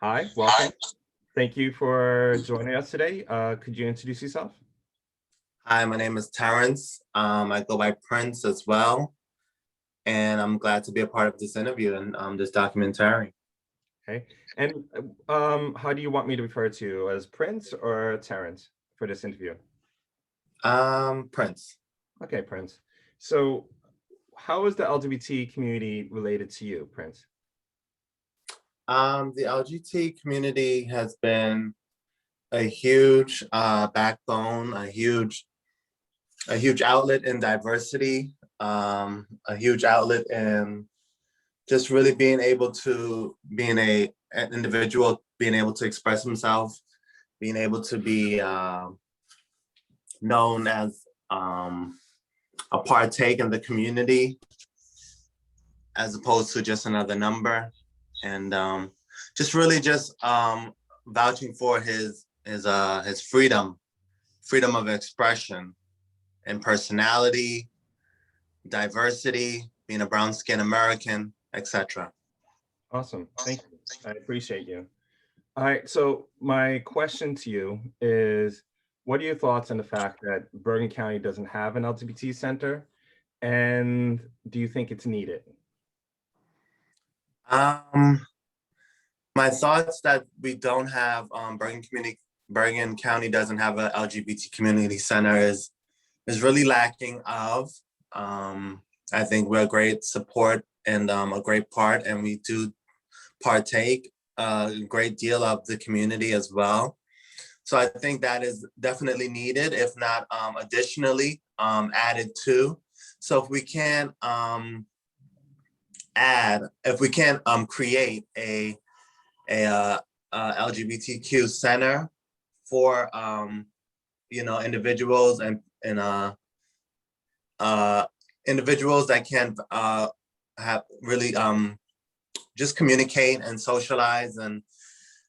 Hi, welcome. Thank you for joining us today. Could you introduce yourself? Hi, my name is Terrence. I go by Prince as well, and I'm glad to be a part of this interview and this documentary. Okay. And how do you want me to refer to you, as Prince or Terrence for this interview? Prince. Okay, Prince. So, how is the LGBT community related to you, Prince? The LGBT community has been a huge backbone, a huge outlet in diversity, a huge outlet in just really being able to being an individual, being able to express himself, being able to be known as a partake in the community as opposed to just another number, and just really just vouching for his freedom of expression and personality, diversity, being a brown skinned American, etc. Awesome. Thank you. I appreciate you. All right. So, my question to you is, what are your thoughts on the fact that Bergen County doesn't have an LGBT center? And do you think it's needed? Um, my thoughts that we don't have Bergen County doesn't have a LGBT community center is really lacking of. Um, I think we're a great support and a great part, and we do partake a great deal of the community as well. So I think that is definitely needed, if not additionally added to. So if we can create a LGBTQ center for individuals and individuals that can have really just communicate and socialize and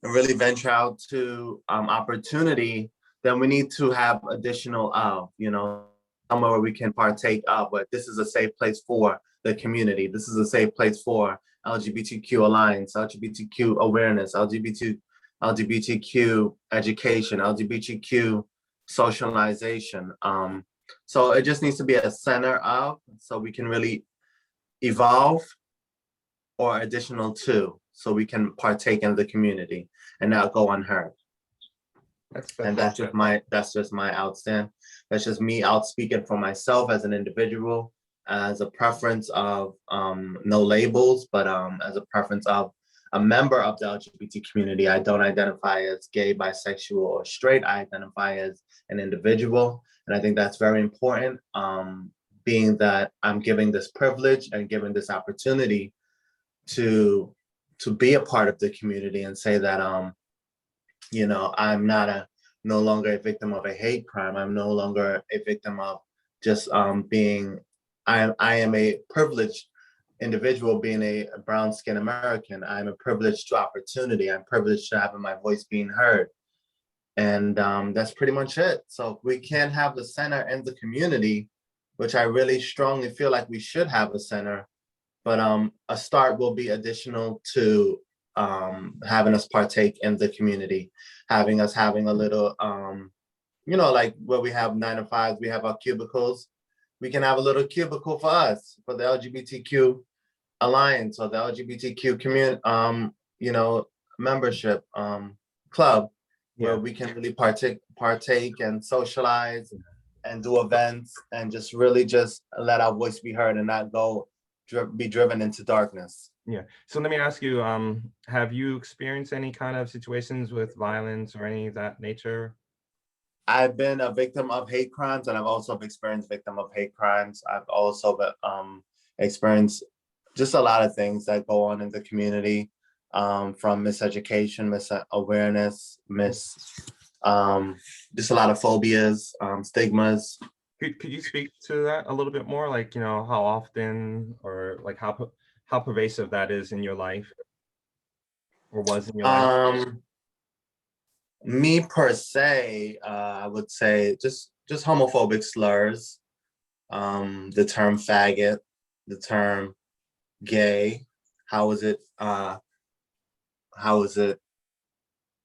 really venture out to opportunity, then we need to have additional somewhere where we can partake of. But this is a safe place for the community. This is a safe place for LGBTQ alliance, LGBTQ awareness, LGBTQ education, LGBTQ socialization. So it just needs to be a center of, so we can really evolve or additional to, so we can partake in the community and not go unheard. And Fantastic. that's just my outstand. That's just me out speaking for myself as an individual, as a preference of no labels, but as a preference of a member of the LGBT community. I don't identify as gay, bisexual, or straight. I identify as an individual. And I think that's very important, being that I'm giving this privilege and giving this opportunity to be a part of the community and say that I'm not a no longer a victim of a hate crime. I'm no longer a victim of just being. I am a privileged individual, being a brown skinned American. I'm a privileged to opportunity. I'm privileged to having my voice being heard, and that's pretty much it. So if we can't have the center in the community, which I really strongly feel like we should have a center, but a start will be additional to having us partake in the community, having a little, like where we have 9 to 5s, we have our cubicles. We can have a little cubicle for us, for the LGBTQ alliance or the LGBTQ community, membership club, where Yeah. we can really partake and socialize and do events and just really just let our voice be heard and not be driven into darkness. Yeah. So let me ask you, have you experienced any kind of situations with violence or any of that nature? I've been a victim of hate crimes, and I've also experienced victim of hate crimes. I've also experienced just a lot of things that go on in the community, from miseducation, misawareness, just a lot of phobias, stigmas. Could you speak to that a little bit more? Like, how often or like how pervasive that is in your life or was in your life? Um, Me per se, I would say just homophobic slurs, the term faggot, the term gay. How is it? How is it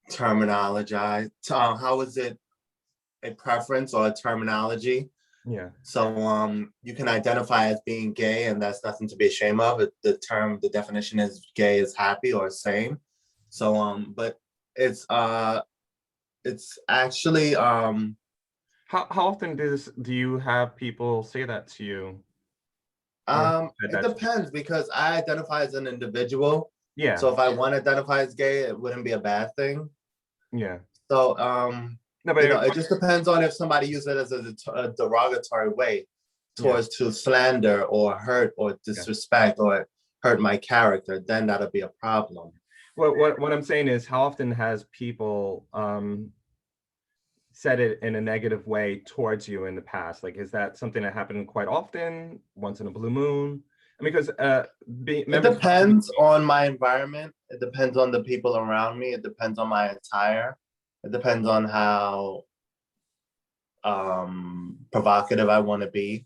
terminology. How is it a preference or a terminology? Yeah. So you can identify as being gay, and that's nothing to be ashamed of. The definition is gay is happy or same. So but it's actually How often do you have people say that to you? Or that it that's depends because I identify as an individual. yeah, So if I want to identify as gay, it wouldn't be a bad thing. yeah. So No, but it just depends on if somebody uses it as a derogatory way yeah, towards to slander or hurt or yeah. disrespect or hurt my character, then that'll be a problem. What I'm saying is, how often has people said it in a negative way towards you in the past? Like, is that something that happened quite often, once in a blue moon? I mean, because It members of depends on my environment. It depends on the people around me. It depends on my attire. It depends on how provocative I want to be.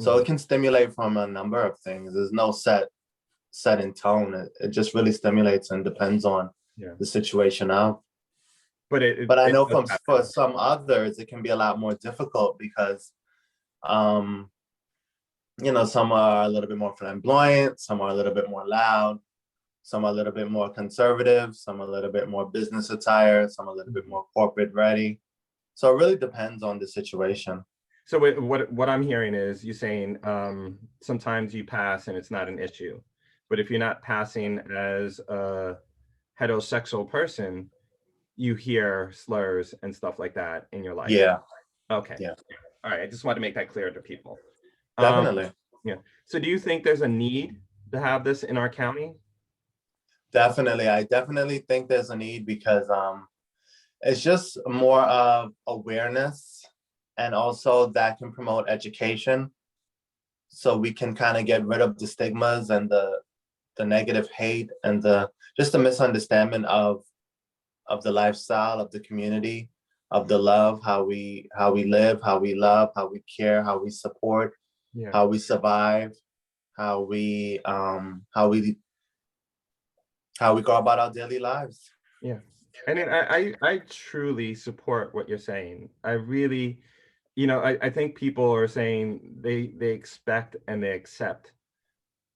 So Mhm. it can stimulate from a number of things. There's no set in tone. It just really stimulates and depends on Yeah, the situation of. but But I it know does for happen. some others, it can be a lot more difficult because um, some are a little bit more flamboyant, some are a little bit more loud, some are a little bit more conservative, some a little bit more business attire, some a little bit Mhm. more corporate ready. So it really depends on the situation. So what I'm hearing is you saying sometimes you pass and it's not an issue, but if you're not passing as a heterosexual person, you hear slurs and stuff like that in your life. Yeah, Okay. yeah, All right. I just want to make that clear to people. Um, definitely. yeah. So do you think there's a need to have this in our county? Definitely. I definitely think there's a need because it's just more of awareness and also that can promote education. So we can kind of get rid of the stigmas and the negative hate and the just the misunderstanding of the lifestyle of the community, of the love, how we live, how we love, how we care, how we support, Yeah. how we survive, how we um how we how we go about our daily lives. Yeah. And then I truly support what you're saying. I really, I think people are saying they expect and they accept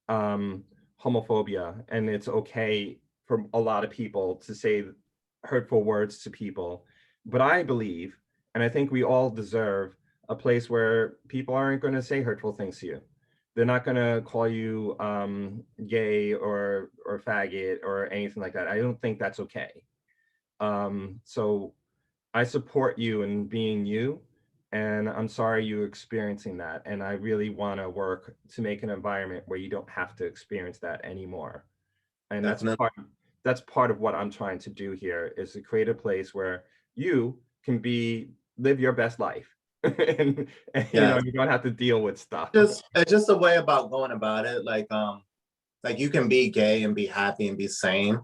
um homophobia, and it's okay for a lot of people to say hurtful words to people. But I believe, and I think we all deserve a place where people aren't going to say hurtful things to you. They're not going to call you gay or faggot or anything like that. I don't think that's okay. So I support you in being you, and I'm sorry you're experiencing that. And I really want to work to make an environment where you don't have to experience that anymore. And Definitely. that's part of what I'm trying to do here is to create a place where you can live your best life. And Yeah. you don't have to deal with stuff. It's just a way about going about it. Like you can be gay and be happy and be sane.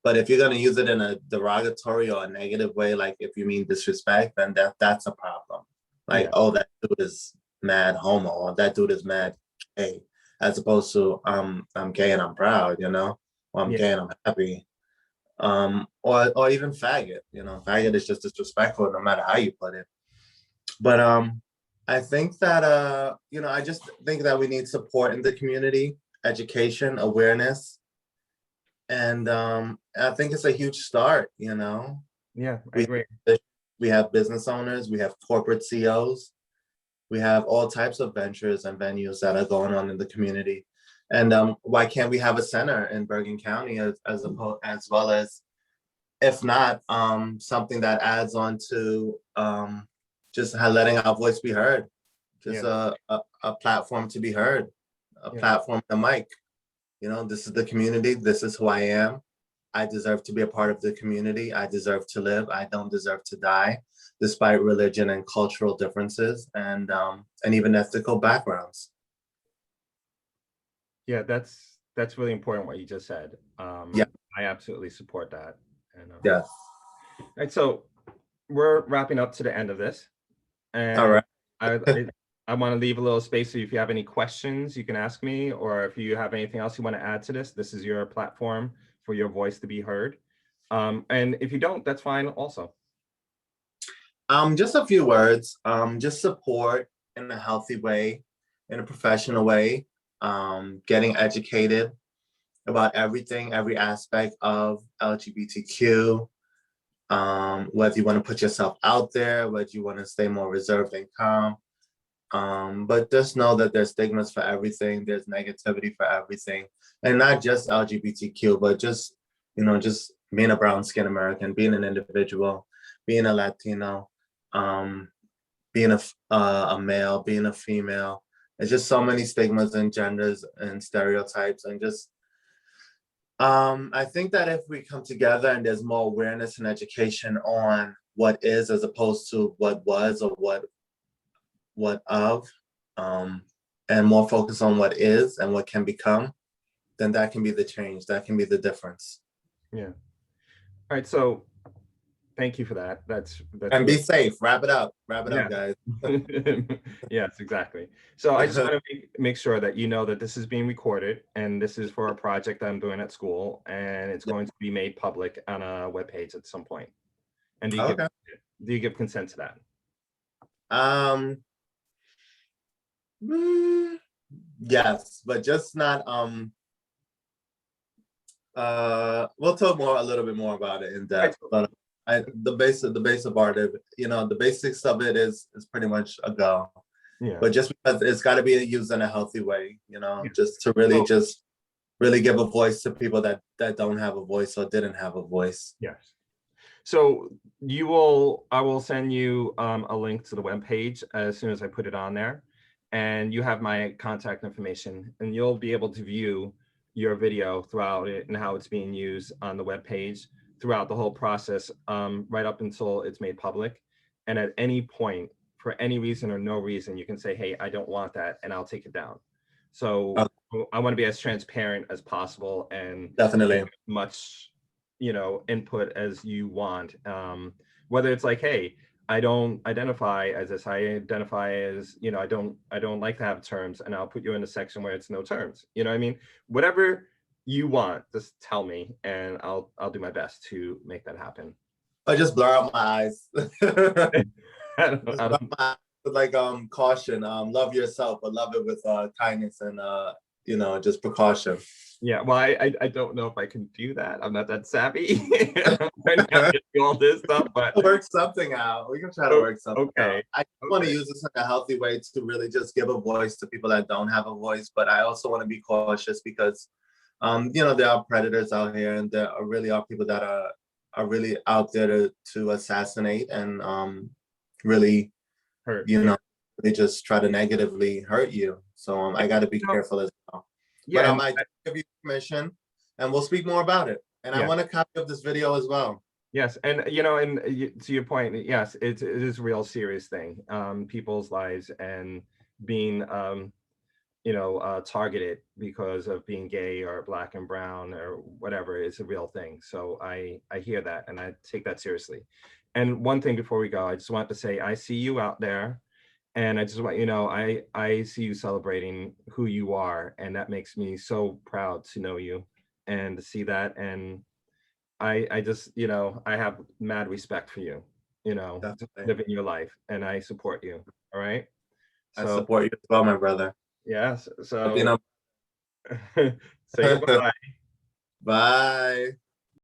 But if you're gonna use it in a derogatory or a negative way, like if you mean disrespect, then that's a problem. Like, Yeah. oh, that dude is mad homo, or that dude is mad gay, as opposed to I'm gay and I'm proud, or I'm Yeah. gay and I'm happy. Or even faggot, faggot is just disrespectful no matter how you put it. But I think that I just think that we need support in the community, education, awareness, and I think it's a huge start. Yeah, I We agree. we have business owners, we have corporate CEOs, we have all types of ventures and venues that are going on in the community. And why can't we have a center in Bergen County as well as, if not, something that adds on to just letting our voice be heard, just Yeah. a platform to be heard, a Yeah. platform, a mic. This is the community. This is who I am. I deserve to be a part of the community. I deserve to live. I don't deserve to die, despite religion and cultural differences and even ethical backgrounds. Yeah, that's really important what you just said. Yeah, I absolutely support that. And yeah. right, so we're wrapping up to the end of this, All and right. I want to leave a little space so if you have any questions, you can ask me, or if you have anything else you want to add to this, this is your platform for your voice to be heard. And if you don't, that's fine also. Just a few words. Just support in a healthy way, in a professional way. Getting educated about everything, every aspect of LGBTQ. Whether you want to put yourself out there, whether you want to stay more reserved and calm. But just know that there's stigmas for everything. There's negativity for everything, and not just LGBTQ, but just just being a brown skinned American, being an individual, being a Latino, um, being a male, being a female. It's just so many stigmas and genders and stereotypes, and just I think that if we come together and there's more awareness and education on what is as opposed to what was or what of, and more focus on what is and what can become, then that can be the change. That can be the difference. Yeah. All right. So thank you for that. That's And really, be safe. Wrap it up. Wrap it yeah. up, guys. Yes, exactly. So I just want to make sure that you know that this is being recorded and this is for a project that I'm doing at school, and it's going to be made public on a webpage at some point. And Okay. do you give consent to that? Um. Yes, but just not. We'll talk a little bit more about it in depth. But the base of art, the basics of it is pretty much a go. Yeah. But just because it's got to be used in a healthy way, Yeah. just to really give a voice to people that don't have a voice or didn't have a voice. Yes. So I will send you a link to the webpage as soon as I put it on there, and you have my contact information, and you'll be able to view your video throughout it and how it's being used on the webpage throughout the whole process, right up until it's made public. And at any point, for any reason or no reason, you can say, hey, I don't want that, and I'll take it down. So I want to be as transparent as possible and Definitely much input as you want, whether it's like, hey, I don't identify as this, I identify as, I don't like to have terms, and I'll put you in a section where it's no terms, what I mean? Whatever you want, just tell me, and I'll do my best to make that happen. I just blur out my eyes. I don't, Like caution, love yourself, but love it with kindness and just precaution. Yeah, well, I don't know if I can do that. I'm not that savvy. I'm trying to do all this stuff, but work something out. We can try to work something out. I want to use this in a healthy way to really just give a voice to people that don't have a voice, but I also want to be cautious because, there are predators out here, and there really are people that are really out there to assassinate and really hurt. They just try to negatively hurt you. So I got to be careful as well. Yeah, but I give you permission, and we'll speak more about it. And I want a copy of this video as well. Yes, and to your point, yes, it is a real serious thing. People's lives and being targeted because of being gay or black and brown or whatever is a real thing. So I hear that, and I take that seriously. And one thing before we go, I just want to say I see you out there. And I just want I see you celebrating who you are, and that makes me so proud to know you and to see that. And I just I have mad respect for you, living your life, and I support you. All right. I support you as well, my brother. Yes. So say goodbye. Bye.